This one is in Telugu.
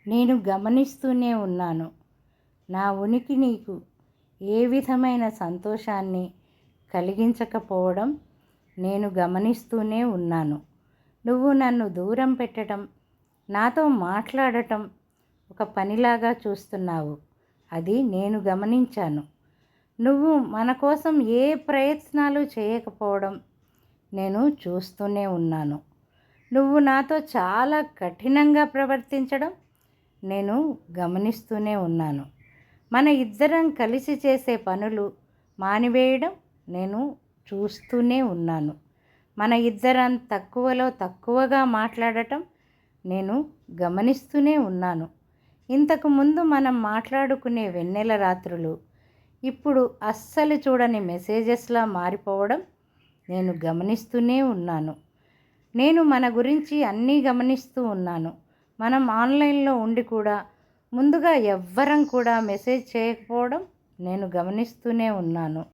నేను గమనిస్తూనే ఉన్నాను. నా ఉనికి నీకు ఏ విధమైన సంతోషాన్ని కలిగించకపోవడం నేను గమనిస్తూనే ఉన్నాను. నువ్వు నన్ను దూరం పెట్టడం, నాతో మాట్లాడటం ఒక పనిలాగా చూస్తున్నావు. అది నేను గమనించాను. నువ్వు మన కోసం ఏ ప్రయత్నాలు చేయకపోవడం నేను చూస్తూనే ఉన్నాను. నువ్వు నాతో చాలా కఠినంగా ప్రవర్తించడం నేను గమనిస్తూనే ఉన్నాను. మన ఇద్దరం కలిసి చేసే పనులు మానివేయడం నేను చూస్తూనే ఉన్నాను. మన ఇద్దరం తక్కువలో తక్కువగా మాట్లాడటం నేను గమనిస్తూనే ఉన్నాను. ఇంతకుముందు మనం మాట్లాడుకునే వెన్నెల రాత్రులు ఇప్పుడు అస్సలు చూడని మెసేజెస్లా మారిపోవడం నేను గమనిస్తూనే ఉన్నాను. నేను మన గురించి అన్నీ గమనిస్తూ ఉన్నాను. మనం ఆన్లైన్లో ఉండి కూడా ముందుగా ఎవ్వరం కూడా మెసేజ్ చేయకపోవడం నేను గమనిస్తూనే ఉన్నాను.